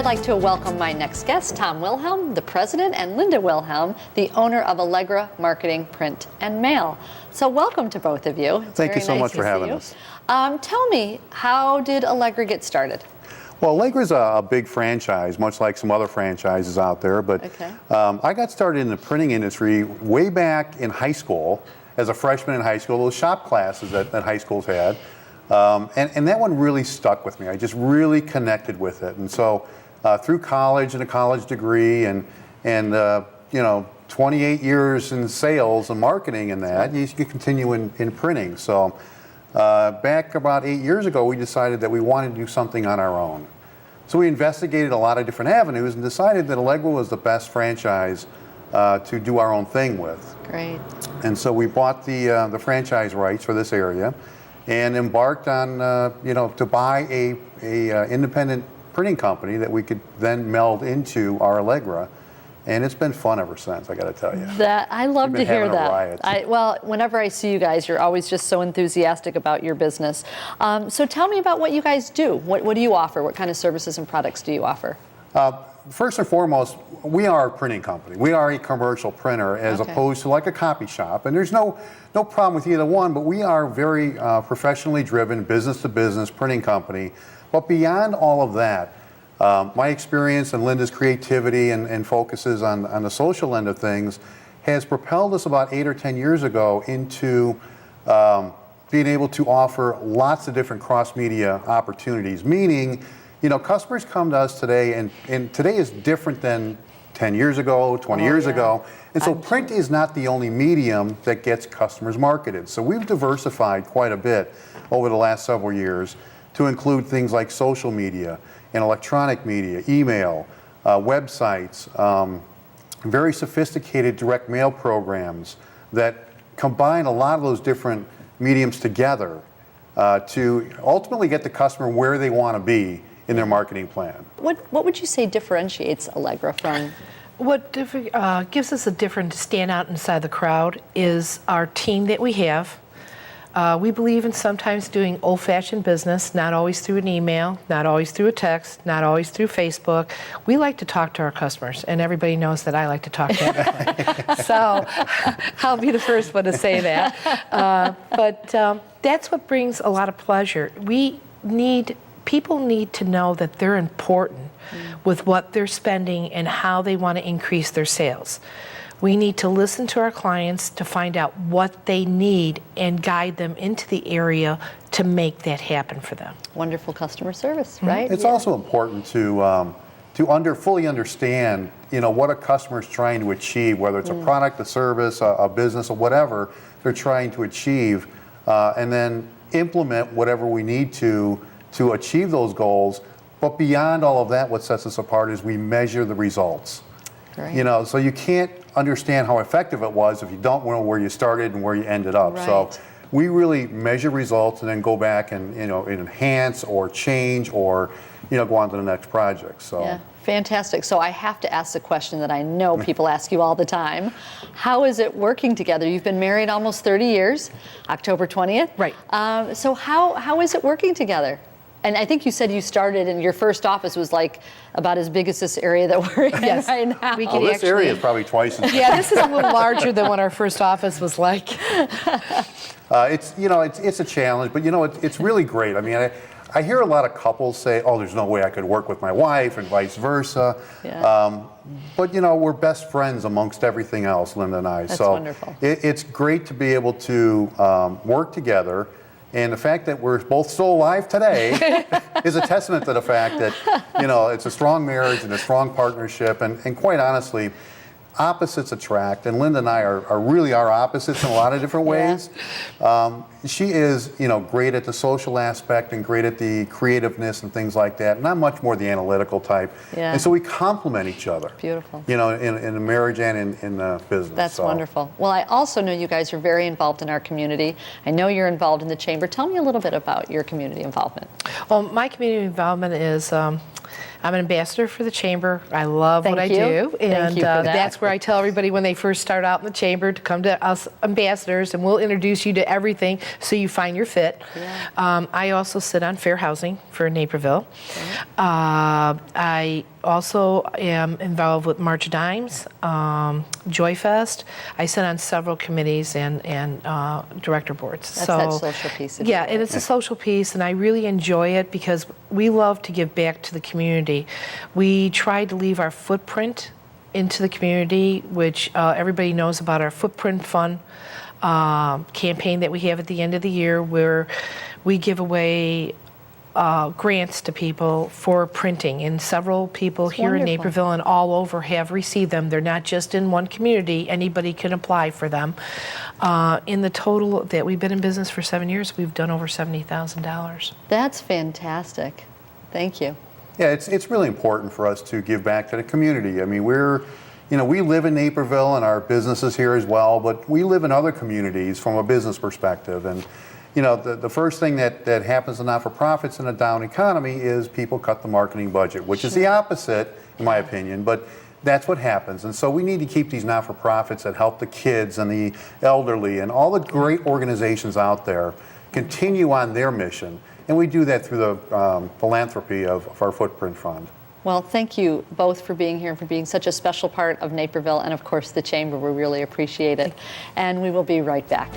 I'd like to welcome my next guest, Tom Wilhelm, the president, and Linda Wilhelm, the owner of Allegra Marketing, Print, and Mail. So welcome to both of you. Thank you so much for having us. Tell me, how did Allegra get started? Well, Allegra's a big franchise, much like some other franchises out there, but I got started in the printing industry way back in high school, as a freshman in high school, those shop classes that high schools had. And that one really stuck with me. I just really connected with it. And so through college and a college degree and 28 years in sales and marketing and that, you can continue in printing. So back about 8 years ago, we decided that we wanted to do something on our own. So we investigated a lot of different avenues and decided that Allegra was the best franchise to do our own thing with. Great. And so we bought the franchise rights for this area and embarked on, to buy a independent printing company that we could then meld into our Allegra. And it's been fun ever since, I got to tell you. I love to hear that. Well, whenever I see you guys, you're always just so enthusiastic about your business. So tell me about what you guys do. What do you offer? What kind of services and products do you offer? First and foremost, we are a printing company. We are a commercial printer as opposed to like a copy shop. And there's no problem with either one, but we are very professionally driven, business-to-business printing company. But beyond all of that, my experience and Linda's creativity and focuses on the social end of things has propelled us about 8 or 10 years ago into being able to offer lots of different cross-media opportunities, meaning customers come to us today, and today is different than 10 years ago, 20 years ago. And so print is not the only medium that gets customers marketed. So we've diversified quite a bit over the last several years to include things like social media and electronic media, email, websites, very sophisticated direct mail programs that combine a lot of those different mediums together to ultimately get the customer where they want to be in their marketing plan. What would you say differentiates Allegra from? What gives us a different standout inside the crowd is our team that we have. We believe in sometimes doing old-fashioned business, not always through an email, not always through a text, not always through Facebook. We like to talk to our customers, and everybody knows that I like to talk to everybody. So I'll be the first one to say that. But that's what brings a lot of pleasure. People need to know that they're important with what they're spending and how they want to increase their sales. We need to listen to our clients to find out what they need and guide them into the area to make that happen for them. Wonderful customer service, right? It's also important to fully understand, what a customer is trying to achieve, whether it's a product, a service, a business, or whatever they're trying to achieve, and then implement whatever we need to achieve those goals. But beyond all of that, what sets us apart is we measure the results. Right. So you can't understand how effective it was if you don't know where you started and where you ended up. Right. So we really measure results and then go back and enhance or change or go on to the next project. So yeah, fantastic. So I have to ask the question that I know people ask you all the time. How is it working together? You've been married almost 30 years, October 20th. Right. So how is it working together? And I think you said you started and your first office was like about as big as this area that we're in right now. This area is probably twice as big. Yeah, this is a little larger than what our first office was like. It's a challenge, but it's really great. I mean, I hear a lot of couples say, "Oh, there's no way I could work with my wife," and vice versa. Yeah. But we're best friends amongst everything else, Linda and I. That's so wonderful. It's great to be able to work together. And the fact that we're both still alive today is a testament to the fact that, it's a strong marriage and a strong partnership. And quite honestly, opposites attract. And Linda and I are really our opposites in a lot of different ways. She is, great at the social aspect and great at the creativeness and things like that. And I'm much more the analytical type. Yeah. And so we complement each other. Beautiful. In a marriage and in business. That's wonderful. Well, I also know you guys are very involved in our community. I know you're involved in the chamber. Tell me a little bit about your community involvement. Well, my community involvement is I'm an ambassador for the chamber. I love what I do. And that's where I tell everybody when they first start out in the chamber to come to us ambassadors, and we'll introduce you to everything so you find your fit. Yeah. I also sit on fair housing for Naperville. I also am involved with March of Dimes, Joy Fest. I sit on several committees and director boards. That's that social piece. Of Yeah, it. and it's a social piece, and I really enjoy it because we love to give back to the community. We try to leave our footprint into the community, which everybody knows about our Footprint Fund campaign that we have at the end of the year, where we give away grants to people for printing, and several people That's here in wonderful. Naperville and all over have received them. They're not just in one community, anybody can apply for them. In the total that we've been in business for 7 years, we've done over $70,000. That's fantastic. Thank you. Yeah, it's really important for us to give back to the community. I mean, we live in Naperville and our business is here as well, but we live in other communities from a business perspective. And the first thing that happens to not-for-profits in a down economy is people cut the marketing budget, which is the opposite, in my opinion, but that's what happens. And so we need to keep these not-for-profits that help the kids and the elderly and all the great organizations out there continue on their mission. And we do that through the philanthropy of our Footprint Fund. Well, thank you both for being here and for being such a special part of Naperville and, of course, the Chamber. We really appreciate it. And we will be right back.